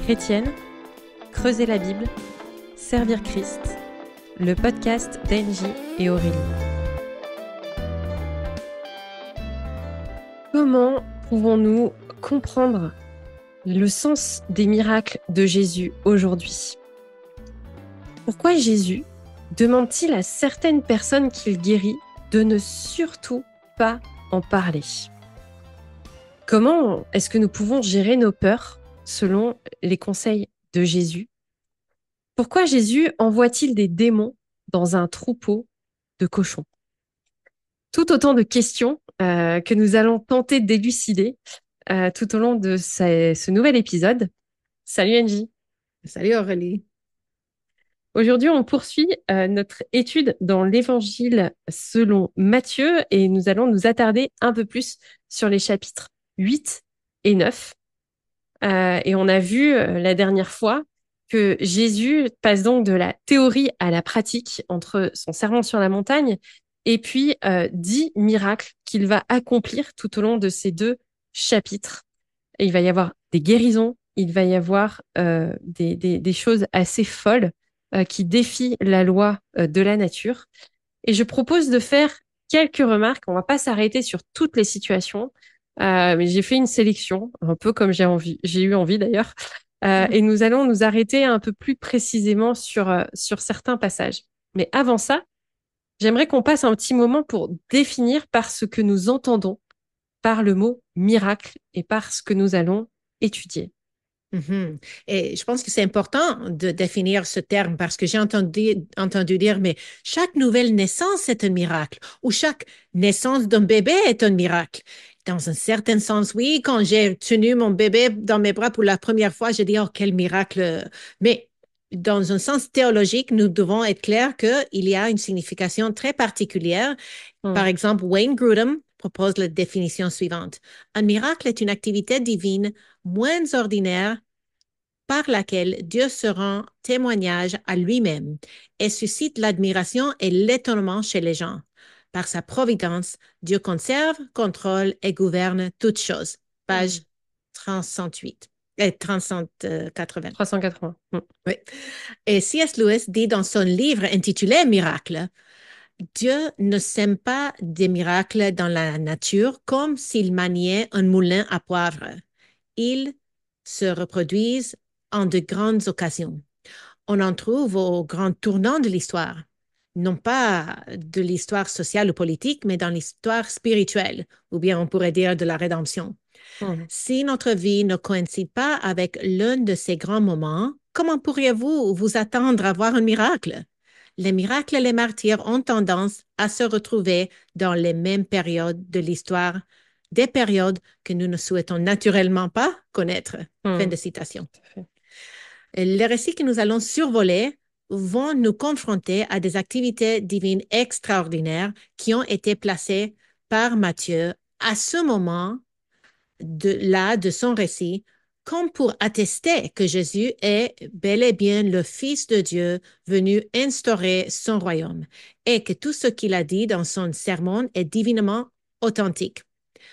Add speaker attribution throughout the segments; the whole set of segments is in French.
Speaker 1: chrétienne, creuser la Bible, servir Christ, le podcast d'Angie et Aurélie. Comment pouvons-nous comprendre le sens des miracles de Jésus aujourd'hui? Pourquoi Jésus demande-t-il à certaines personnes qu'il guérit de ne surtout pas en parler? Comment est-ce que nous pouvons gérer nos peurs selon les conseils de Jésus? Pourquoi Jésus envoie-t-il des démons dans un troupeau de cochons? Tout autant de questions que nous allons tenter d'élucider tout au long de ce nouvel épisode. Salut Angie.
Speaker 2: Salut Aurélie.
Speaker 1: Aujourd'hui, on poursuit notre étude dans l'Évangile selon Matthieu et nous allons nous attarder un peu plus sur les chapitres 8 et 9. Et on a vu la dernière fois que Jésus passe donc de la théorie à la pratique entre son sermon sur la montagne et puis 10 miracles qu'il va accomplir tout au long de ces deux chapitres. Et il va y avoir des guérisons, il va y avoir des choses assez folles qui défient la loi de la nature. Et je propose de faire quelques remarques. On va pas s'arrêter sur toutes les situations, mais j'ai fait une sélection, un peu comme j'ai eu envie d'ailleurs. Et nous allons nous arrêter un peu plus précisément sur certains passages. Mais avant ça, j'aimerais qu'on passe un petit moment pour définir par ce que nous entendons par le mot miracle et par ce que nous allons étudier.
Speaker 2: Mhm. Et je pense que c'est important de définir ce terme parce que j'ai entendu dire, mais chaque nouvelle naissance est un miracle ou chaque naissance d'un bébé est un miracle. Dans un certain sens, oui, quand j'ai tenu mon bébé dans mes bras pour la première fois, j'ai dit, oh, quel miracle. Mais dans un sens théologique, nous devons être clairs qu'il y a une signification très particulière. Par
Speaker 1: Hmm.
Speaker 2: exemple, Wayne Grudem propose la définition suivante. Un miracle est une activité divine moins ordinaire par laquelle Dieu se rend témoignage à lui-même et suscite l'admiration et l'étonnement chez les gens. Par sa providence, Dieu conserve, contrôle et gouverne toutes choses.
Speaker 1: Hmm.
Speaker 2: Page 308 et 380.
Speaker 1: 380. Hmm.
Speaker 2: Oui. Et C.S. Lewis dit dans son livre intitulé Miracle, Dieu ne sème pas des miracles dans la nature comme s'il maniait un moulin à poivre. Ils se reproduisent en de grandes occasions. On en trouve au grand tournant de l'histoire, non pas de l'histoire sociale ou politique, mais dans l'histoire spirituelle, ou bien on pourrait dire de la rédemption.
Speaker 1: Hmm.
Speaker 2: Si notre vie ne coïncide pas avec l'un de ces grands moments, comment pourriez-vous vous attendre à voir un miracle? Les miracles et les martyrs ont tendance à se retrouver dans les mêmes périodes de l'histoire, des périodes que nous ne souhaitons naturellement pas connaître. Fin
Speaker 1: Hmm.
Speaker 2: de citation.
Speaker 1: Tout à fait.
Speaker 2: Les récits que nous allons survoler vont nous confronter à des activités divines extraordinaires qui ont été placées par Matthieu à ce moment de son récit, comme pour attester que Jésus est bel et bien le Fils de Dieu venu instaurer son royaume et que tout ce qu'il a dit dans son sermon est divinement authentique.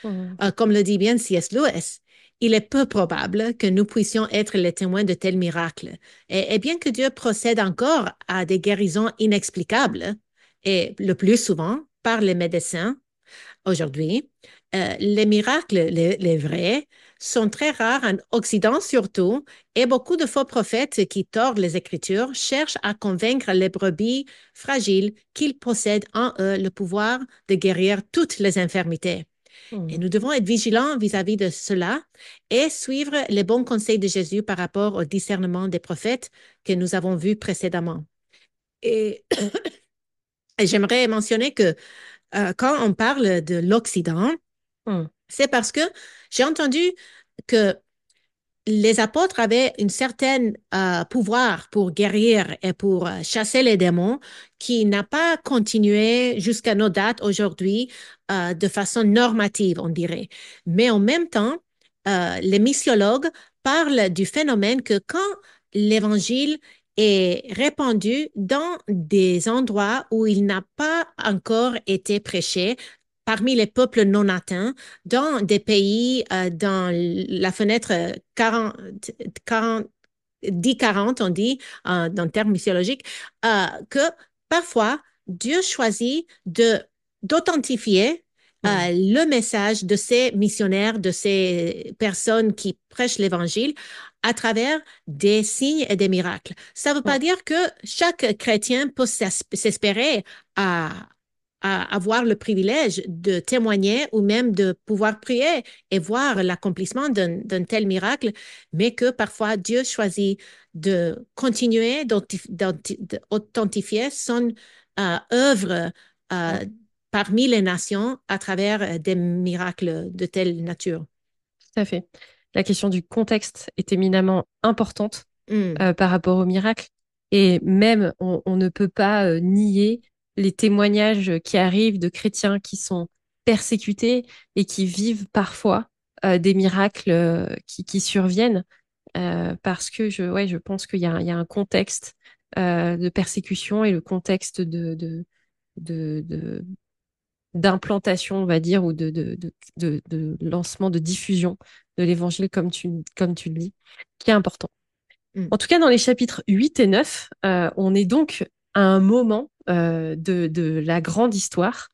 Speaker 1: Hmm.
Speaker 2: Comme le dit bien C.S. Lewis, il est peu probable que nous puissions être les témoins de tels miracles. Et bien que Dieu procède encore à des guérisons inexplicables, et le plus souvent par les médecins, aujourd'hui, les miracles, les vrais, sont très rares en Occident surtout, et beaucoup de faux prophètes qui tordent les Écritures cherchent à convaincre les brebis fragiles qu'ils possèdent en eux le pouvoir de guérir toutes les infirmités. Et
Speaker 1: Hmm.
Speaker 2: nous devons être vigilants vis-à-vis de cela et suivre les bons conseils de Jésus par rapport au discernement des prophètes que nous avons vus précédemment. Et, et j'aimerais mentionner que quand on parle de l'Occident,
Speaker 1: Hmm.
Speaker 2: c'est parce que j'ai entendu que les apôtres avaient une certaine pouvoir pour guérir et pour chasser les démons qui n'a pas continué jusqu'à nos dates aujourd'hui de façon normative, on dirait. Mais en même temps, les missiologues parlent du phénomène que quand l'évangile est répandu dans des endroits où il n'a pas encore été prêché, parmi les peuples non atteints, dans des pays dans la fenêtre 40, 10-40, on dit dans le terme missiologique, que parfois Dieu choisit d'authentifier
Speaker 1: Mm.
Speaker 2: le message de ces missionnaires, de ces personnes qui prêchent l'Évangile à travers des signes et des miracles. Ça ne veut
Speaker 1: Mm.
Speaker 2: pas dire que chaque chrétien peut s'espérer à, à avoir le privilège de témoigner ou même de pouvoir prier et voir l'accomplissement d'un tel miracle, mais que parfois Dieu choisit de continuer d'authentifier son œuvre
Speaker 1: Mm.
Speaker 2: euh, parmi les nations à travers des miracles de telle nature.
Speaker 1: Tout à fait. La question du contexte est éminemment importante
Speaker 2: Mm.
Speaker 1: par rapport au miracle. Et même, on ne peut pas nier les témoignages qui arrivent de chrétiens qui sont persécutés et qui vivent parfois des miracles qui surviennent parce que ouais, je pense qu'il y a un contexte de persécution et le contexte de, d'implantation, on va dire, ou de lancement, de diffusion de l'évangile, comme tu le dis, qui est important.
Speaker 2: Mm.
Speaker 1: En tout cas, dans les chapitres 8 et 9, on est donc à un moment de la grande histoire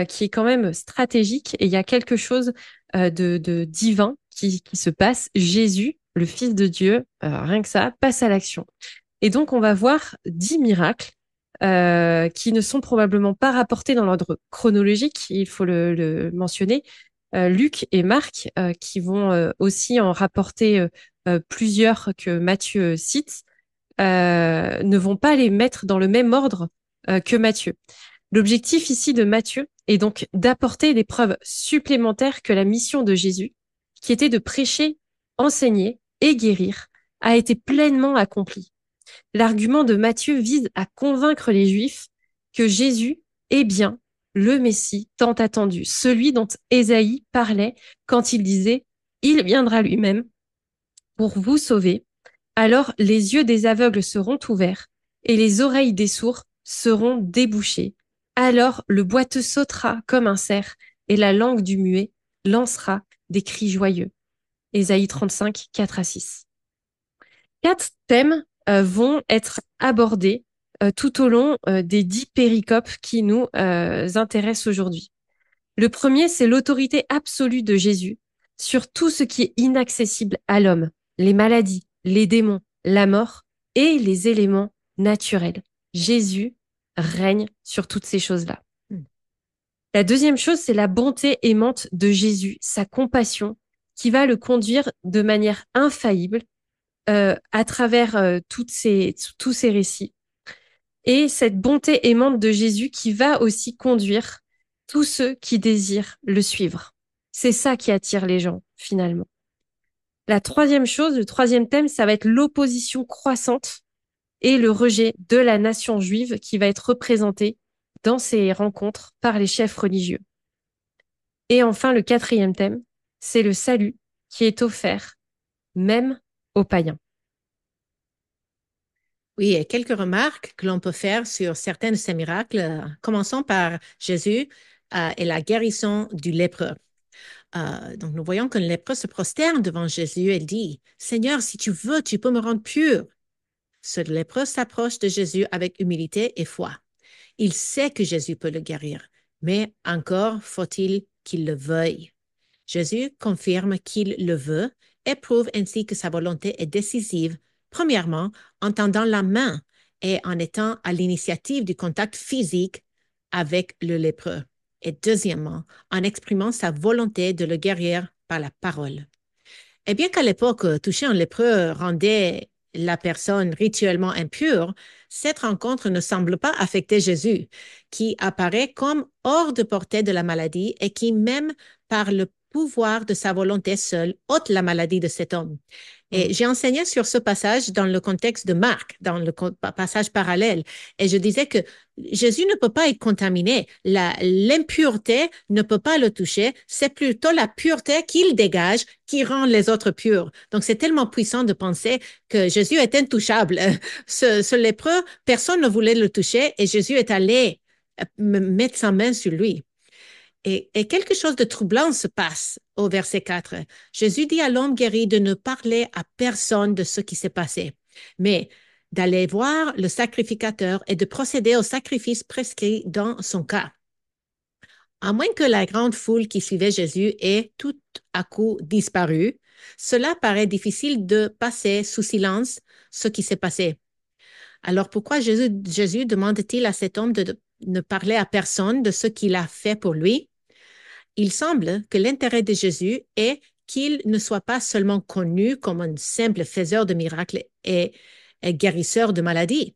Speaker 1: qui est quand même stratégique et il y a quelque chose de divin qui se passe. Jésus, le Fils de Dieu, rien que ça, passe à l'action. Et donc, on va voir 10 miracles qui ne sont probablement pas rapportés dans l'ordre chronologique, il faut le mentionner. Luc et Marc, qui vont aussi en rapporter plusieurs que Matthieu cite, ne vont pas les mettre dans le même ordre que Matthieu. L'objectif ici de Matthieu est donc d'apporter des preuves supplémentaires que la mission de Jésus, qui était de prêcher, enseigner et guérir, a été pleinement accomplie. L'argument de Matthieu vise à convaincre les Juifs que Jésus est bien le Messie tant attendu, celui dont Ésaïe parlait quand il disait « Il viendra lui-même pour vous sauver. Alors les yeux des aveugles seront ouverts et les oreilles des sourds seront débouchées. Alors le boiteux sautera comme un cerf et la langue du muet lancera des cris joyeux. » Ésaïe 35, 4 à 6. Quatre thèmes vont être abordés tout au long des 10 péricopes qui nous intéressent aujourd'hui. Le premier, c'est l'autorité absolue de Jésus sur tout ce qui est inaccessible à l'homme, les maladies, les démons, la mort et les éléments naturels. Jésus règne sur toutes ces choses-là.
Speaker 2: Mm.
Speaker 1: La deuxième chose, c'est la bonté aimante de Jésus, sa compassion, qui va le conduire de manière infaillible à travers tous ces récits. Et cette bonté aimante de Jésus qui va aussi conduire tous ceux qui désirent le suivre. C'est ça qui attire les gens, finalement. La troisième chose, le troisième thème, ça va être l'opposition croissante et le rejet de la nation juive qui va être représentée dans ces rencontres par les chefs religieux. Et enfin, le quatrième thème, c'est le salut qui est offert même aux païens.
Speaker 2: Oui, et quelques remarques que l'on peut faire sur certains de ces miracles. Commençons par Jésus et la guérison du lépreux. Donc, nous voyons que le lépreux se prosterne devant Jésus et dit, Seigneur, si tu veux, tu peux me rendre pur. Ce lépreux s'approche de Jésus avec humilité et foi. Il sait que Jésus peut le guérir, mais encore faut-il qu'il le veuille. Jésus confirme qu'il le veut et prouve ainsi que sa volonté est décisive, premièrement en tendant la main et en étant à l'initiative du contact physique avec le lépreux, et deuxièmement en exprimant sa volonté de le guérir par la parole. Et bien qu'à l'époque, toucher un lépreux rendait la personne rituellement impure, cette rencontre ne semble pas affecter Jésus, qui apparaît comme hors de portée de la maladie et qui, même par le pouvoir de sa volonté seule, ôte la maladie de cet homme.
Speaker 1: Mm.
Speaker 2: Et j'ai enseigné sur ce passage dans le contexte de Marc, dans le passage parallèle. Et je disais que Jésus ne peut pas être contaminé. L'impureté ne peut pas le toucher. C'est plutôt la pureté qu'il dégage qui rend les autres purs. Donc, c'est tellement puissant de penser que Jésus est intouchable. Ce lépreux, personne ne voulait le toucher et Jésus est allé mettre sa main sur lui. Et quelque chose de troublant se passe au verset 4. Jésus dit à l'homme guéri de ne parler à personne de ce qui s'est passé. mais d'aller voir le sacrificateur et de procéder au sacrifice prescrit dans son cas. À moins que la grande foule qui suivait Jésus ait tout à coup disparu, cela paraît difficile de passer sous silence ce qui s'est passé. Alors pourquoi Jésus demande-t-il à cet homme de ne parler à personne de ce qu'il a fait pour lui? Il semble que l'intérêt de Jésus est qu'il ne soit pas seulement connu comme un simple faiseur de miracles et guérisseur de maladies.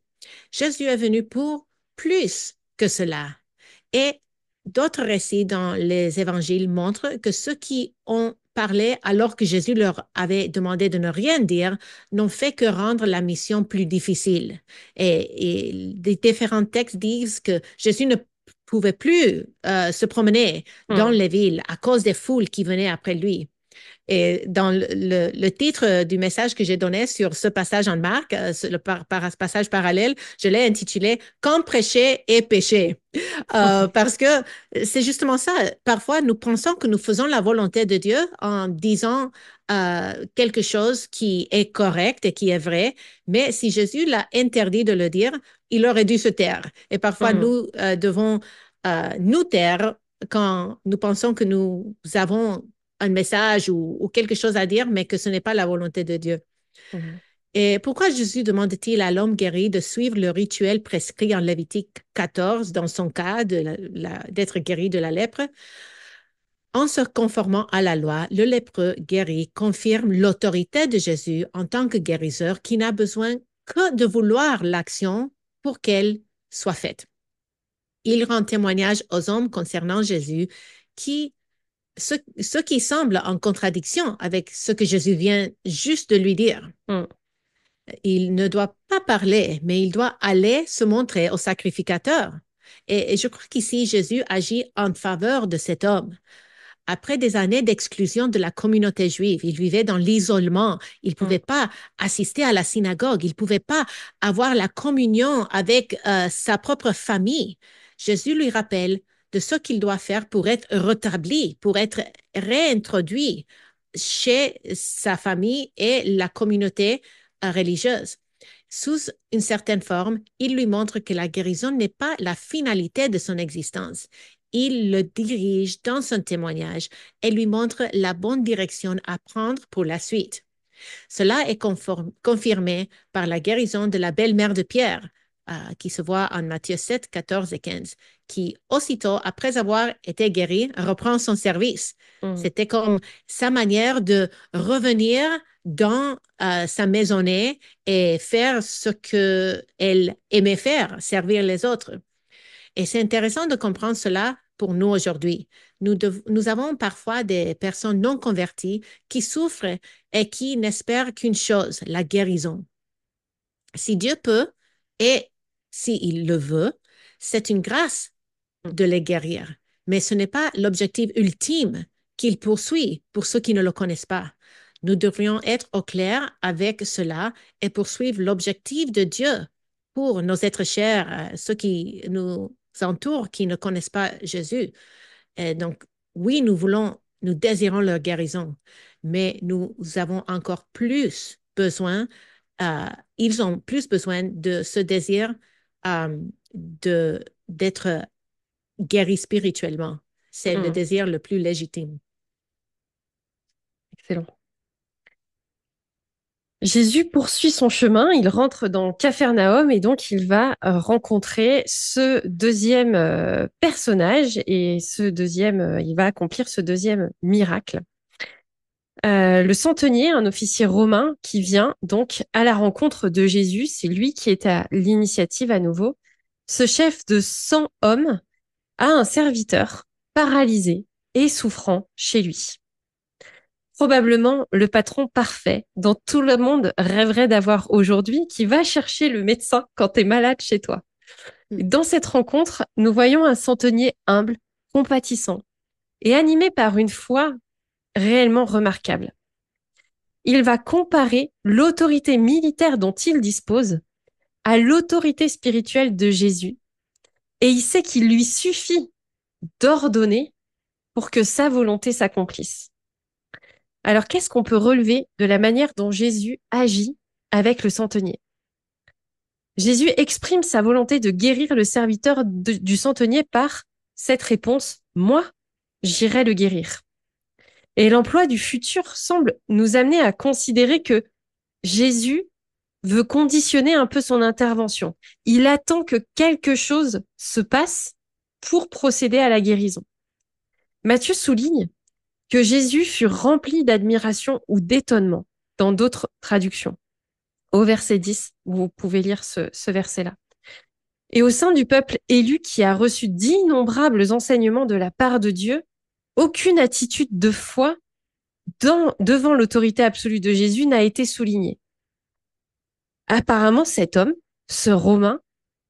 Speaker 2: Jésus est venu pour plus que cela. Et d'autres récits dans les évangiles montrent que ceux qui ont parlé alors que Jésus leur avait demandé de ne rien dire n'ont fait que rendre la mission plus difficile. Et des différents textes disent que Jésus ne pouvait plus se promener dans
Speaker 1: Hmm.
Speaker 2: les villes à cause des foules qui venaient après lui. Et dans le titre du message que j'ai donné sur ce passage en Marc, passage parallèle, je l'ai intitulé Quand prêcher et pécher. Parce que c'est justement ça. Parfois, nous pensons que nous faisons la volonté de Dieu en disant quelque chose qui est correct et qui est vrai, mais si Jésus l'a interdit de le dire, il aurait dû se taire. Et parfois,
Speaker 1: Hmm.
Speaker 2: nous devons nous taire quand nous pensons que nous avons un message ou quelque chose à dire, mais que ce n'est pas la volonté de Dieu.
Speaker 1: Hmm.
Speaker 2: Et pourquoi Jésus demande-t-il à l'homme guéri de suivre le rituel prescrit en Lévitique 14 dans son cas d'être guéri de la lèpre? En se conformant à la loi, le lépreux guéri confirme l'autorité de Jésus en tant que guérisseur qui n'a besoin que de vouloir l'action pour qu'elle soit faite. Il rend témoignage aux hommes concernant Jésus qui ce qui semble en contradiction avec ce que Jésus vient juste de lui dire.
Speaker 1: Hmm.
Speaker 2: Il ne doit pas parler, mais il doit aller se montrer au sacrificateur. Et je crois qu'ici, Jésus agit en faveur de cet homme. Après des années d'exclusion de la communauté juive, il vivait dans l'isolement, il ne
Speaker 1: Hmm.
Speaker 2: pouvait pas assister à la synagogue, il ne pouvait pas avoir la communion avec sa propre famille. Jésus lui rappelle de ce qu'il doit faire pour être rétabli, pour être réintroduit chez sa famille et la communauté religieuse. Sous une certaine forme, il lui montre que la guérison n'est pas la finalité de son existence. Il le dirige dans son témoignage et lui montre la bonne direction à prendre pour la suite. Cela est confirmé par la guérison de la belle-mère de Pierre, qui se voit en Matthieu 7, 14 et 15, qui, aussitôt après avoir été guérie, reprend son service.
Speaker 1: Hmm.
Speaker 2: C'était comme sa manière de revenir dans sa maisonnée et faire ce qu'elle aimait faire, servir les autres. Et c'est intéressant de comprendre cela pour nous aujourd'hui. Nous avons parfois des personnes non converties qui souffrent et qui n'espèrent qu'une chose, la guérison. Si Dieu peut et s'il le veut, c'est une grâce de les guérir. Mais ce n'est pas l'objectif ultime qu'il poursuit pour ceux qui ne le connaissent pas. Nous devrions être au clair avec cela et poursuivre l'objectif de Dieu pour nos êtres chers, ceux qui nous entourent, qui ne connaissent pas Jésus. Et donc, oui, nous désirons leur guérison, mais nous avons encore plus besoin, euh, ils ont plus besoin de ce désir euh, d'être guéris spirituellement. C'est le
Speaker 1: Hmm.
Speaker 2: désir le plus légitime.
Speaker 1: Excellent. Jésus poursuit son chemin, il rentre dans Capharnaüm et donc il va rencontrer ce deuxième personnage et il va accomplir ce deuxième miracle. Le centenier, un officier romain qui vient donc à la rencontre de Jésus, c'est lui qui est à l'initiative à nouveau. Ce chef de 100 hommes a un serviteur paralysé et souffrant chez lui. Probablement le patron parfait dont tout le monde rêverait d'avoir aujourd'hui, qui va chercher le médecin quand tu es malade chez toi. Et
Speaker 2: Mm.
Speaker 1: dans cette rencontre, nous voyons un centenier humble, compatissant et animé par une foi réellement remarquable. Il va comparer l'autorité militaire dont il dispose à l'autorité spirituelle de Jésus et il sait qu'il lui suffit d'ordonner pour que sa volonté s'accomplisse. Alors, qu'est-ce qu'on peut relever de la manière dont Jésus agit avec le centenier. Jésus exprime sa volonté de guérir le serviteur du centenier par cette réponse, moi, j'irai le guérir. Et l'emploi du futur semble nous amener à considérer que Jésus veut conditionner un peu son intervention. Il attend que quelque chose se passe pour procéder à la guérison. Matthieu souligne que Jésus fut rempli d'admiration ou d'étonnement dans d'autres traductions. Au verset 10, vous pouvez lire ce verset-là. Et au sein du peuple élu qui a reçu d'innombrables enseignements de la part de Dieu, aucune attitude de foi devant l'autorité absolue de Jésus n'a été soulignée. Apparemment, cet homme, ce Romain,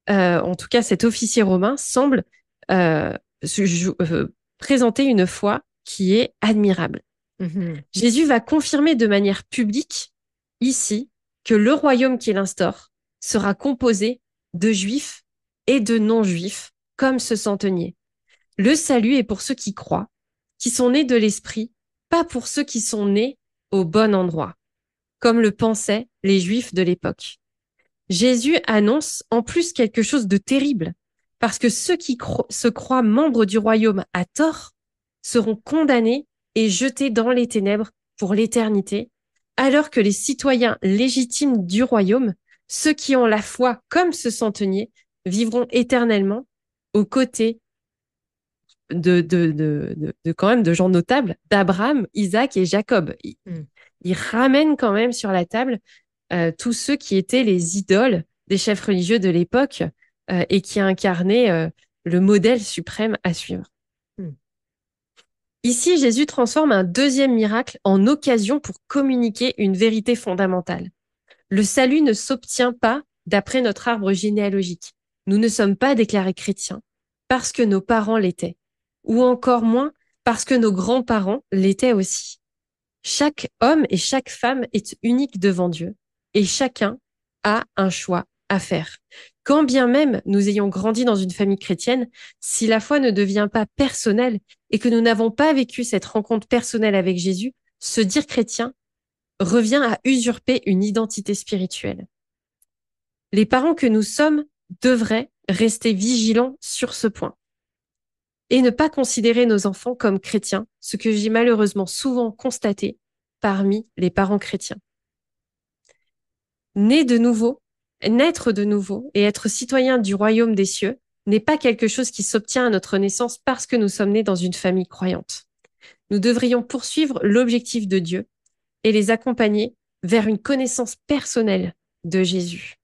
Speaker 1: en tout cas cet officier romain, semble euh, présenter une foi qui est admirable.
Speaker 2: Mhm.
Speaker 1: Jésus va confirmer de manière publique, ici, que le royaume qu'il instaure sera composé de juifs et de non-juifs, comme ce centenier. Le salut est pour ceux qui croient, qui sont nés de l'esprit, pas pour ceux qui sont nés au bon endroit, comme le pensaient les juifs de l'époque. Jésus annonce en plus quelque chose de terrible, parce que ceux qui se croient membres du royaume à tort seront condamnés et jetés dans les ténèbres pour l'éternité, alors que les citoyens légitimes du royaume, ceux qui ont la foi comme ce centenier, vivront éternellement aux côtés quand même de gens notables, d'Abraham, Isaac et Jacob. Il ramène quand même sur la table tous ceux qui étaient les idoles des chefs religieux de l'époque et qui incarnaient le modèle suprême à suivre.
Speaker 2: Mm.
Speaker 1: Ici, Jésus transforme un deuxième miracle en occasion pour communiquer une vérité fondamentale. Le salut ne s'obtient pas d'après notre arbre généalogique. Nous ne sommes pas déclarés chrétiens parce que nos parents l'étaient, ou encore moins parce que nos grands-parents l'étaient aussi. Chaque homme et chaque femme est unique devant Dieu et chacun a un choix à faire. Quand bien même nous ayons grandi dans une famille chrétienne, si la foi ne devient pas personnelle et que nous n'avons pas vécu cette rencontre personnelle avec Jésus, se dire chrétien revient à usurper une identité spirituelle. Les parents que nous sommes devraient rester vigilants sur ce point et ne pas considérer nos enfants comme chrétiens, ce que j'ai malheureusement souvent constaté parmi les parents chrétiens. Naître de nouveau et être citoyen du royaume des cieux n'est pas quelque chose qui s'obtient à notre naissance parce que nous sommes nés dans une famille croyante. Nous devrions poursuivre l'objectif de Dieu et les accompagner vers une connaissance personnelle de Jésus.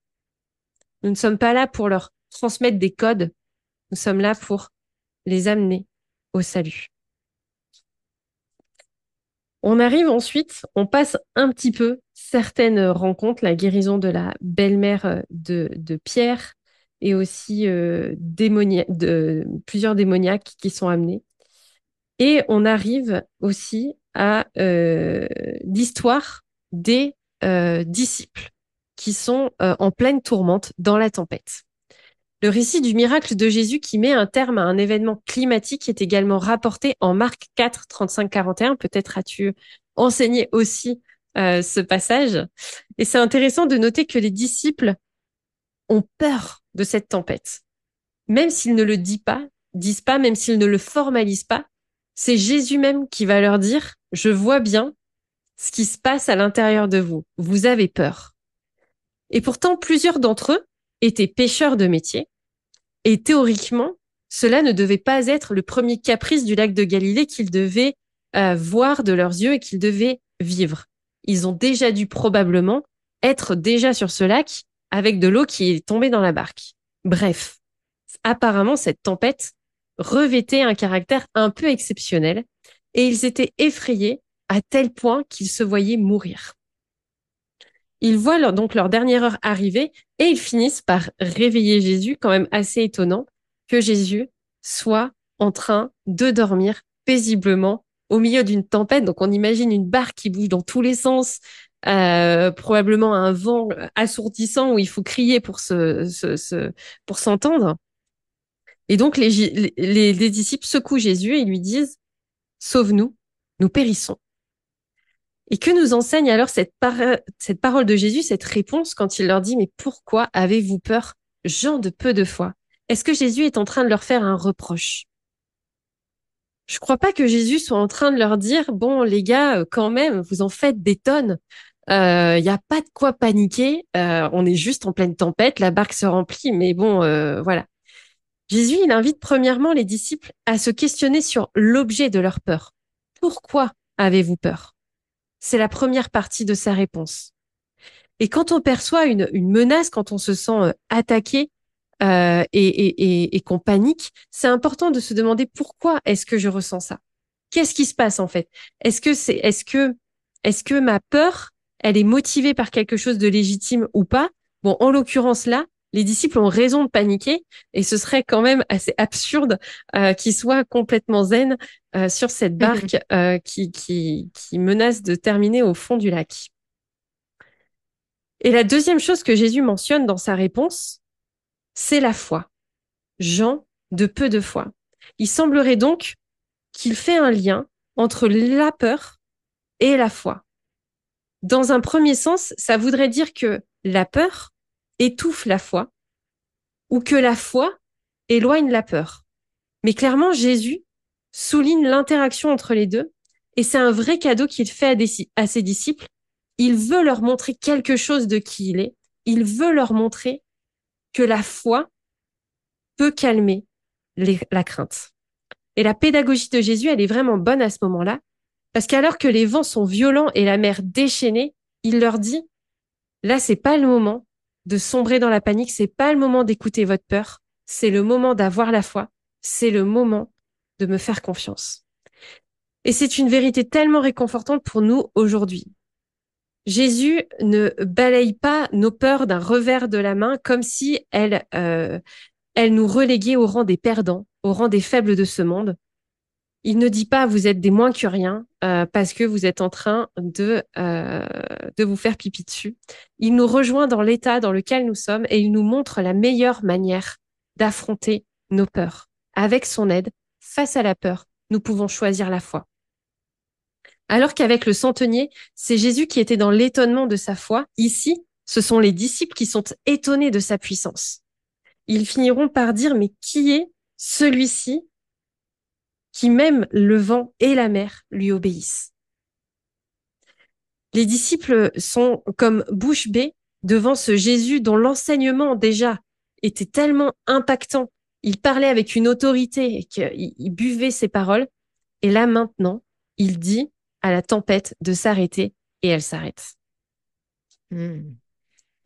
Speaker 1: Nous ne sommes pas là pour leur transmettre des codes, nous sommes là pour les amener au salut. On arrive ensuite, on passe un petit peu certaines rencontres, la guérison de la belle-mère de Pierre et aussi plusieurs démoniaques qui sont amenés. Et on arrive aussi à l'histoire des disciples qui sont en pleine tourmente dans la tempête. Le récit du miracle de Jésus qui met un terme à un événement climatique est également rapporté en Marc 4, 35-41. Peut-être as-tu enseigné aussi ce passage. Et c'est intéressant de noter que les disciples ont peur de cette tempête. Même s'ils ne le disent pas, même s'ils ne le formalisent pas, c'est Jésus même qui va leur dire, je vois bien ce qui se passe à l'intérieur de vous. Vous avez peur. Et pourtant, plusieurs d'entre eux étaient pêcheurs de métier. Et théoriquement, cela ne devait pas être le premier caprice du lac de Galilée qu'ils devaient voir de leurs yeux et qu'ils devaient vivre. Ils ont déjà dû probablement être déjà sur ce lac avec de l'eau qui est tombée dans la barque. Bref, apparemment, cette tempête revêtait un caractère un peu exceptionnel et ils étaient effrayés à tel point qu'ils se voyaient mourir. Ils voient donc leur dernière heure arriver et ils finissent par réveiller Jésus, quand même assez étonnant que Jésus soit en train de dormir paisiblement au milieu d'une tempête. Donc on imagine une barque qui bouge dans tous les sens, probablement un vent assourdissant où il faut crier pour pour s'entendre. Et donc les disciples secouent Jésus et lui disent, sauve-nous, nous périssons. Et que nous enseigne alors cette parole de Jésus, cette réponse quand il leur dit, mais pourquoi avez-vous peur, gens de peu de foi? Est-ce que Jésus est en train de leur faire un reproche? Je crois pas que Jésus soit en train de leur dire, bon, les gars, quand même, vous en faites des tonnes. Il n'y a pas de quoi paniquer. On est juste en pleine tempête, la barque se remplit, mais bon, voilà. Jésus, il invite premièrement les disciples à se questionner sur l'objet de leur peur. Pourquoi avez-vous peur? C'est la première partie de sa réponse. Et quand on perçoit une menace, quand on se sent attaqué et qu'on panique, c'est important de se demander pourquoi est-ce que je ressens ça? Qu'est-ce qui se passe en fait? Est-ce que ma peur, elle est motivée par quelque chose de légitime ou pas? Bon, en l'occurrence là, les disciples ont raison de paniquer et ce serait quand même assez absurde qu'ils soient complètement zen sur cette barque qui menace de terminer au fond du lac. Et la deuxième chose que Jésus mentionne dans sa réponse, c'est la foi. Jean de peu de foi. Il semblerait donc qu'il fait un lien entre la peur et la foi. Dans un premier sens, ça voudrait dire que la peur étouffe la foi ou que la foi éloigne la peur. Mais clairement, Jésus souligne l'interaction entre les deux et c'est un vrai cadeau qu'il fait à ses disciples. Il veut leur montrer quelque chose de qui il est. Il veut leur montrer que la foi peut calmer la crainte. Et la pédagogie de Jésus, elle est vraiment bonne à ce moment-là, parce qu'alors que les vents sont violents et la mer déchaînée, il leur dit, là, c'est pas le moment de sombrer dans la panique, c'est pas le moment d'écouter votre peur, c'est le moment d'avoir la foi, c'est le moment de me faire confiance. Et c'est une vérité tellement réconfortante pour nous aujourd'hui. Jésus ne balaye pas nos peurs d'un revers de la main comme si elle nous reléguait au rang des perdants, au rang des faibles de ce monde. Il ne dit pas vous êtes des moins que rien parce que vous êtes en train de vous faire pipi dessus. Il nous rejoint dans l'état dans lequel nous sommes et il nous montre la meilleure manière d'affronter nos peurs. Avec son aide, face à la peur, nous pouvons choisir la foi. Alors qu'avec le centenier, c'est Jésus qui était dans l'étonnement de sa foi. Ici, ce sont les disciples qui sont étonnés de sa puissance. Ils finiront par dire, mais qui est celui-ci qui même le vent et la mer lui obéissent? Les disciples sont comme bouche bée devant ce Jésus dont l'enseignement déjà était tellement impactant. Il parlait avec une autorité et qu'il buvait ses paroles. Et là maintenant, il dit à la tempête de s'arrêter et elle s'arrête.
Speaker 2: Hmm.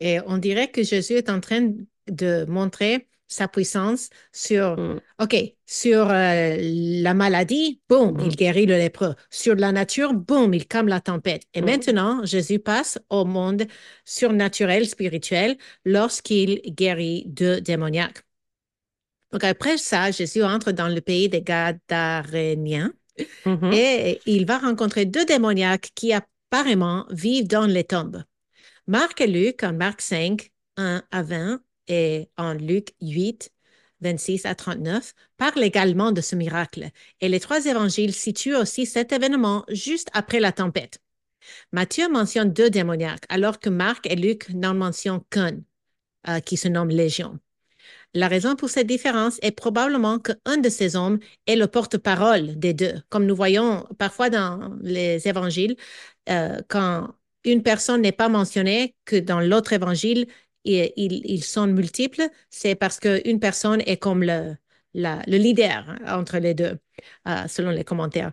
Speaker 2: Et on dirait que Jésus est en train de montrer sa puissance sur,
Speaker 1: Mm,
Speaker 2: OK, sur la maladie, boum, il
Speaker 1: mm,
Speaker 2: guérit le lépreux. Sur la nature, boum, il calme la tempête. Et
Speaker 1: mm,
Speaker 2: maintenant, Jésus passe au monde surnaturel, spirituel, lorsqu'il guérit deux démoniaques. Donc après ça, Jésus entre dans le pays des Gadaréniens
Speaker 1: mhm,
Speaker 2: et il va rencontrer deux démoniaques qui apparemment vivent dans les tombes. Marc et Luc, en Marc 5, 1 à 20, et en Luc 8, 26 à 39, parlent également de ce miracle. Et les trois évangiles situent aussi cet événement juste après la tempête. Matthieu mentionne deux démoniaques, alors que Marc et Luc n'en mentionnent qu'un, qui se nomme Légion. La raison pour cette différence est probablement qu'un de ces hommes est le porte-parole des deux. Comme nous voyons parfois dans les évangiles, quand une personne n'est pas mentionnée, que dans l'autre évangile, ils sont multiples, c'est parce qu'une personne est comme le leader entre les deux, selon les commentaires.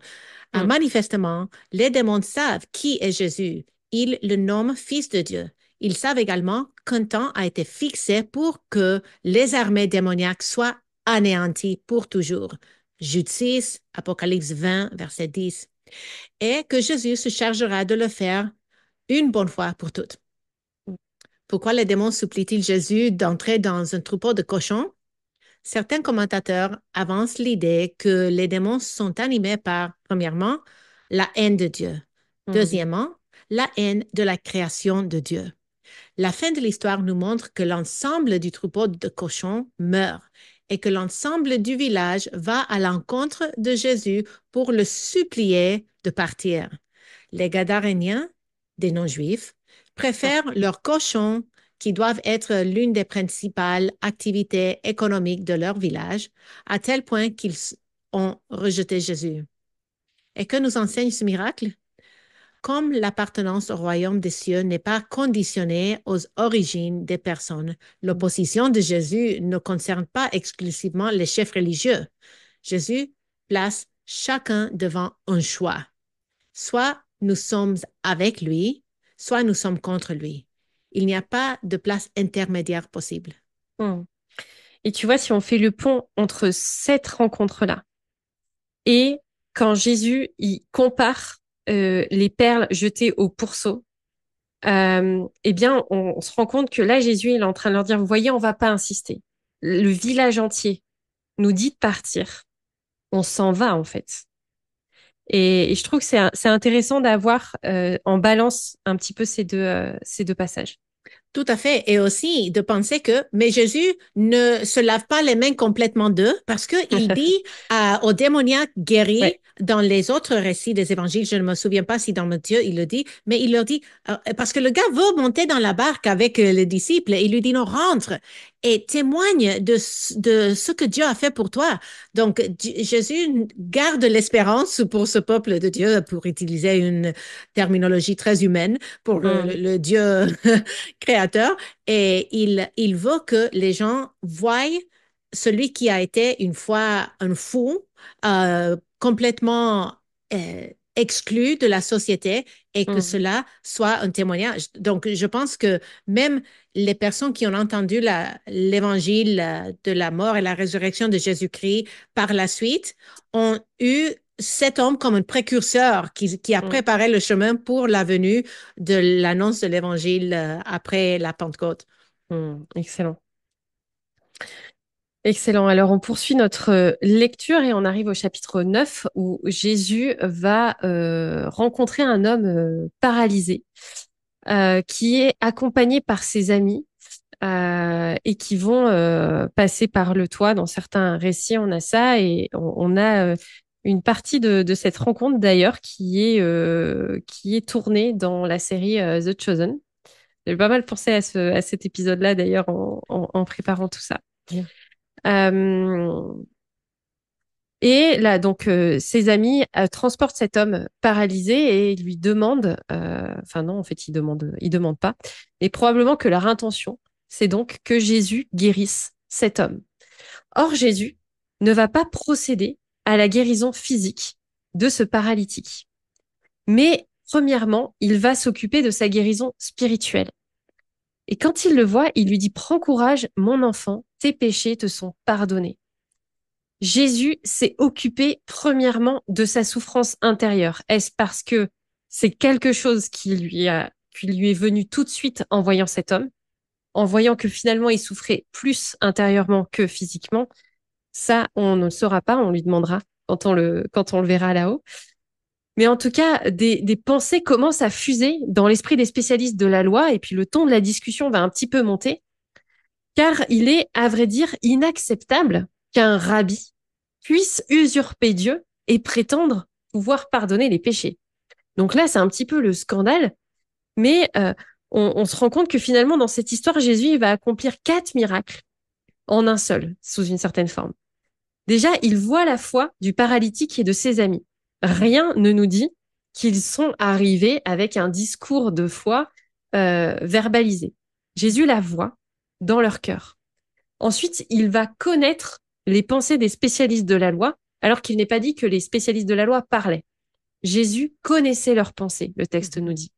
Speaker 1: mm.
Speaker 2: Manifestement, les démons savent qui est Jésus. Ils le nomment Fils de Dieu. Ils savent également qu'un temps a été fixé pour que les armées démoniaques soient anéanties pour toujours. Jude 6, Apocalypse 20, verset 10. Et que Jésus se chargera de le faire une bonne fois pour toutes. Pourquoi les démons supplient-ils Jésus d'entrer dans un troupeau de cochons? Certains commentateurs avancent l'idée que les démons sont animés par, premièrement, la haine de Dieu.
Speaker 1: Mhm.
Speaker 2: Deuxièmement, la haine de la création de Dieu. La fin de l'histoire nous montre que l'ensemble du troupeau de cochons meurt et que l'ensemble du village va à l'encontre de Jésus pour le supplier de partir. Les Gadaréniens, des non-juifs,
Speaker 1: Mm.
Speaker 2: préfèrent leurs cochons qui doivent être l'une des principales activités économiques de leur village, à tel point qu'ils ont rejeté Jésus. Et que nous enseigne ce miracle? Comme l'appartenance au royaume des cieux n'est pas conditionnée aux origines des personnes, l'opposition de Jésus ne concerne pas exclusivement les chefs religieux. Jésus place chacun devant un choix. Soit nous sommes avec lui, soit nous sommes contre lui. Il n'y a pas de place intermédiaire possible.
Speaker 1: Mm. Et tu vois, si on fait le pont entre cette rencontre-là et quand Jésus il compare les perles jetées au pourceau, eh bien, on se rend compte que là, Jésus il est en train de leur dire, vous voyez, on va pas insister. Le village entier nous dit de partir. On s'en va en fait. Et je trouve que c'est intéressant d'avoir en balance un petit peu ces deux passages.
Speaker 2: Tout à fait. Et aussi de penser que, mais Jésus ne se lave pas les mains complètement d'eux parce qu'il dit aux démoniaques guéris
Speaker 1: Ouais.
Speaker 2: dans les autres récits des évangiles, je ne me souviens pas si dans Matthieu il le dit, mais il leur dit, parce que le gars veut monter dans la barque avec les disciples, et il lui dit non, rentre et témoigne de ce que Dieu a fait pour toi. Donc Jésus garde l'espérance pour ce peuple de Dieu, pour utiliser une terminologie très humaine, pour
Speaker 1: Mm,
Speaker 2: le Dieu créateur, et il veut que les gens voient celui qui a été une fois un fou, complètement exclu de la société, et que
Speaker 1: mm,
Speaker 2: cela soit un témoignage. Donc, je pense que même les personnes qui ont entendu l'évangile de la mort et la résurrection de Jésus-Christ par la suite ont eu cet homme comme un précurseur qui a
Speaker 1: mm,
Speaker 2: préparé le chemin pour la venue de l'annonce de l'évangile après la Pentecôte.
Speaker 1: excellent. Excellent. Alors, on poursuit notre lecture et on arrive au chapitre 9 où Jésus va rencontrer un homme paralysé qui est accompagné par ses amis et qui vont passer par le toit. Dans certains récits, on a ça et on a une partie de cette rencontre d'ailleurs qui est tournée dans la série The Chosen. J'ai pas mal pensé à cet épisode-là d'ailleurs en préparant tout ça. Euh, et là, donc, ses amis transportent cet homme paralysé et lui demandent, enfin non, en fait, ils demandent pas, mais probablement que leur intention, c'est donc que Jésus guérisse cet homme. Or, Jésus ne va pas procéder à la guérison physique de ce paralytique, mais premièrement, il va s'occuper de sa guérison spirituelle. Et quand il le voit, il lui dit, prends courage, mon enfant, tes péchés te sont pardonnés. Jésus s'est occupé premièrement de sa souffrance intérieure. Est-ce parce que c'est quelque chose qui lui est venu tout de suite en voyant cet homme, en voyant que finalement il souffrait plus intérieurement que physiquement? Ça, on ne le saura pas, on lui demandera quand on le verra là-haut. Mais en tout cas, des pensées commencent à fuser dans l'esprit des spécialistes de la loi, et puis le ton de la discussion va un petit peu monter, car il est, à vrai dire, inacceptable qu'un rabbi puisse usurper Dieu et prétendre pouvoir pardonner les péchés. Donc là, c'est un petit peu le scandale, mais on se rend compte que finalement, dans cette histoire, Jésus il va accomplir 4 miracles en un seul, sous une certaine forme. Déjà, il voit la foi du paralytique et de ses amis. Rien ne nous dit qu'ils sont arrivés avec un discours de foi verbalisé. Jésus la voit dans leur cœur. Ensuite, il va connaître les pensées des spécialistes de la loi, alors qu'il n'est pas dit que les spécialistes de la loi parlaient. Jésus connaissait leurs pensées, le texte nous dit.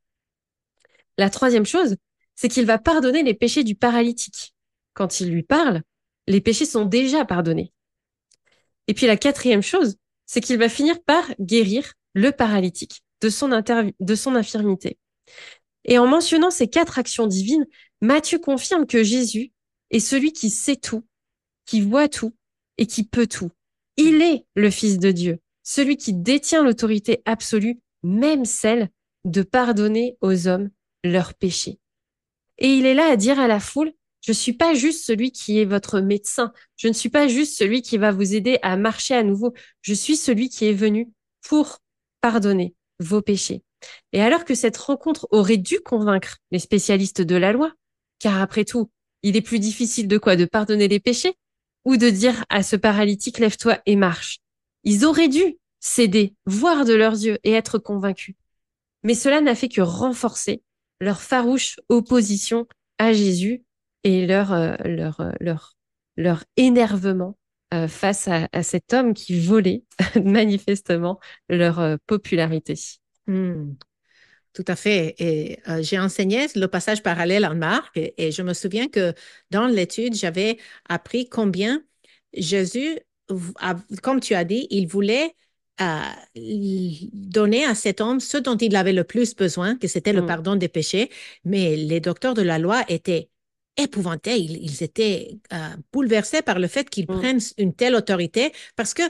Speaker 1: La troisième chose, c'est qu'il va pardonner les péchés du paralytique. Quand il lui parle, les péchés sont déjà pardonnés. Et puis la quatrième chose, c'est qu'il va finir par guérir le paralytique de son infirmité. Et en mentionnant ces 4 actions divines, Matthieu confirme que Jésus est celui qui sait tout, qui voit tout et qui peut tout. Il est le Fils de Dieu, celui qui détient l'autorité absolue, même celle de pardonner aux hommes leurs péchés. Et il est là à dire à la foule, je ne suis pas juste celui qui est votre médecin, je ne suis pas juste celui qui va vous aider à marcher à nouveau, je suis celui qui est venu pour pardonner vos péchés. Et alors que cette rencontre aurait dû convaincre les spécialistes de la loi, car après tout, il est plus difficile de quoi? De pardonner les péchés ou de dire à ce paralytique, lève-toi et marche. Ils auraient dû céder, voir de leurs yeux et être convaincus. Mais cela n'a fait que renforcer leur farouche opposition à Jésus et leur énervement face à cet homme qui volait manifestement leur popularité.
Speaker 2: Hmm. Tout à fait. Et j'ai enseigné le passage parallèle en Marc et je me souviens que dans l'étude, j'avais appris combien Jésus, comme tu as dit, il voulait euh, donner à cet homme ce dont il avait le plus besoin, que c'était le
Speaker 1: Mm,
Speaker 2: pardon des péchés, mais les docteurs de la loi étaient épouvantés, ils étaient bouleversés par le fait qu'ils
Speaker 1: mm,
Speaker 2: prennent une telle autorité parce que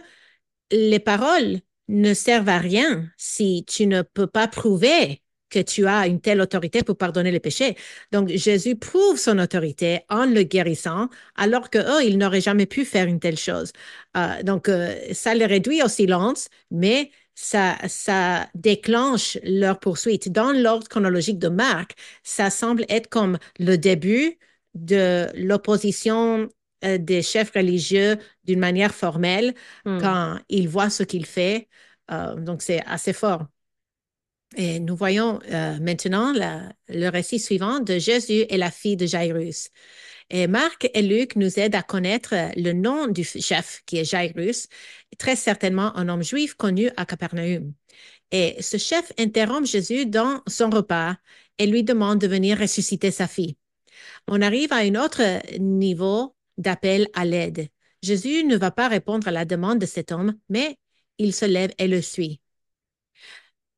Speaker 2: les paroles ne servent à rien si tu ne peux pas prouver que tu as une telle autorité pour pardonner les péchés. Donc, Jésus prouve son autorité en le guérissant, alors que eux, ils n'auraient jamais pu faire une telle chose. Ça les réduit au silence, mais ça déclenche leur poursuite. Dans l'ordre chronologique de Marc, ça semble être comme le début de l'opposition des chefs religieux d'une manière formelle
Speaker 1: mm,
Speaker 2: quand ils voient ce qu'il fait. Donc, c'est assez fort. Et nous voyons maintenant le récit suivant de Jésus et la fille de Jairus. Et Marc et Luc nous aident à connaître le nom du chef, qui est Jairus, très certainement un homme juif connu à Capernaum. Et ce chef interrompt Jésus dans son repas et lui demande de venir ressusciter sa fille. On arrive à un autre niveau d'appel à l'aide. Jésus ne va pas répondre à la demande de cet homme, mais il se lève et le suit.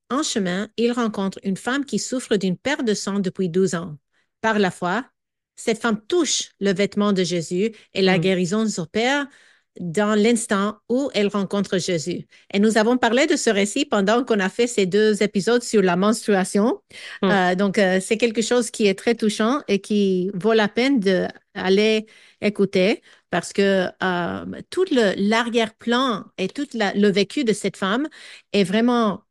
Speaker 2: En chemin, il rencontre une femme qui souffre d'une perte de sang depuis 12 ans. Par la foi, cette femme touche le vêtement de Jésus et la
Speaker 1: mm,
Speaker 2: guérison s'opère dans l'instant où elle rencontre Jésus. Et nous avons parlé de ce récit pendant qu'on a fait ces deux épisodes sur la menstruation.
Speaker 1: mm,
Speaker 2: C'est quelque chose qui est très touchant et qui vaut la peine d'aller écouter parce que tout l'arrière-plan et tout le vécu de cette femme est vraiment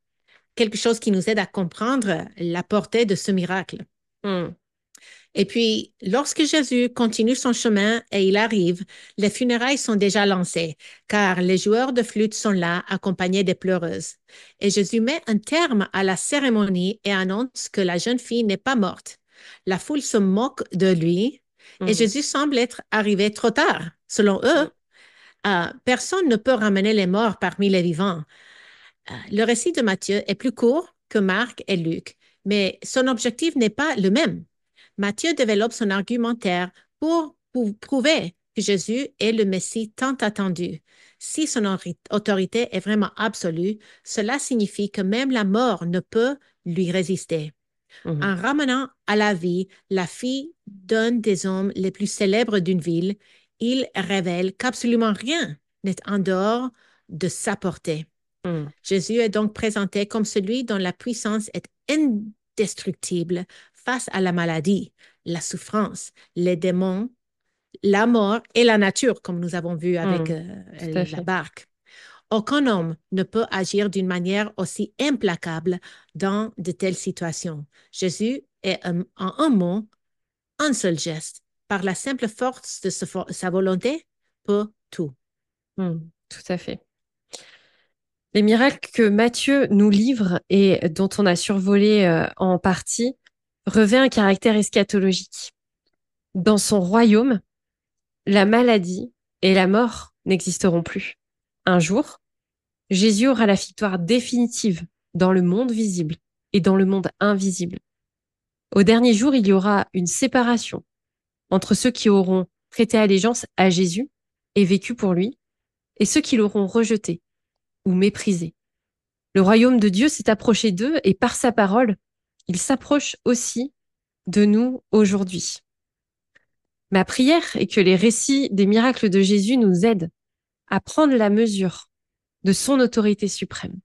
Speaker 2: quelque chose qui nous aide à comprendre la portée de ce miracle.
Speaker 1: mm,
Speaker 2: Et puis, lorsque Jésus continue son chemin et il arrive, les funérailles sont déjà lancées, car les joueurs de flûte sont là, accompagnés des pleureuses. Et Jésus met un terme à la cérémonie et annonce que la jeune fille n'est pas morte. La foule se moque de lui et
Speaker 1: mm,
Speaker 2: Jésus semble être arrivé trop tard. Selon eux,
Speaker 1: mm,
Speaker 2: personne ne peut ramener les morts parmi les vivants. Le récit de Matthieu est plus court que Marc et Luc, mais son objectif n'est pas le même. Matthieu développe son argumentaire pour prouver que Jésus est le Messie tant attendu. Si son autorité est vraiment absolue, cela signifie que même la mort ne peut lui résister.
Speaker 1: mm,
Speaker 2: En ramenant à la vie la fille d'un des hommes les plus célèbres d'une ville, il révèle qu'absolument rien n'est en dehors de sa portée.
Speaker 1: mm,
Speaker 2: Jésus est donc présenté comme celui dont la puissance est indestructible face à la maladie, la souffrance, les démons, la mort et la nature, comme nous avons vu avec
Speaker 1: mm. Tout à
Speaker 2: la
Speaker 1: fait.
Speaker 2: barque. Aucun homme ne peut agir d'une manière aussi implacable dans de telles situations. Jésus est, en un mot, un seul geste. Par la simple force de sa volonté, peut tout.
Speaker 1: Mm, tout à fait. Les miracles que Matthieu nous livre et dont on a survolé en partie revêt un caractère eschatologique. Dans son royaume, la maladie et la mort n'existeront plus. Un jour, Jésus aura la victoire définitive dans le monde visible et dans le monde invisible. Au dernier jour, il y aura une séparation entre ceux qui auront prêté allégeance à Jésus et vécu pour lui et ceux qui l'auront rejeté ou méprisé. Le royaume de Dieu s'est approché d'eux et par sa parole, il s'approche aussi de nous aujourd'hui. Ma prière est que les récits des miracles de Jésus nous aident à prendre la mesure de son autorité suprême,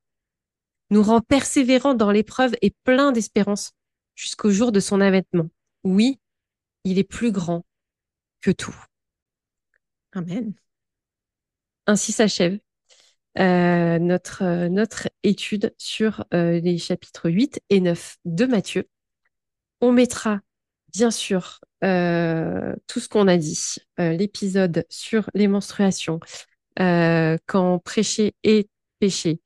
Speaker 1: nous rend persévérants dans l'épreuve et pleins d'espérance jusqu'au jour de son avènement. Oui, il est plus grand que tout.
Speaker 2: Amen.
Speaker 1: Ainsi s'achève notre étude sur les chapitres 8 et 9 de Matthieu. On mettra bien sûr tout ce qu'on a dit, l'épisode sur les menstruations, quand prêcher est péché,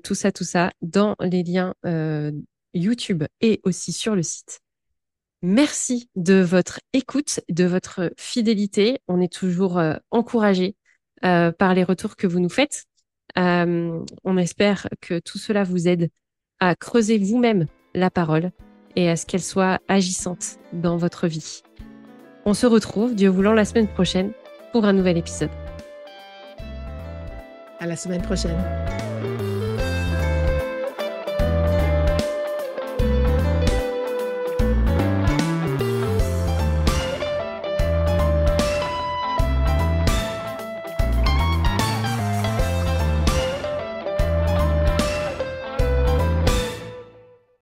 Speaker 1: tout ça, dans les liens YouTube et aussi sur le site. Merci de votre écoute, de votre fidélité. On est toujours encouragé par les retours que vous nous faites. On espère que tout cela vous aide à creuser vous-même la parole et à ce qu'elle soit agissante dans votre vie. On se retrouve, Dieu voulant, la semaine prochaine pour un nouvel épisode.
Speaker 2: À la semaine prochaine.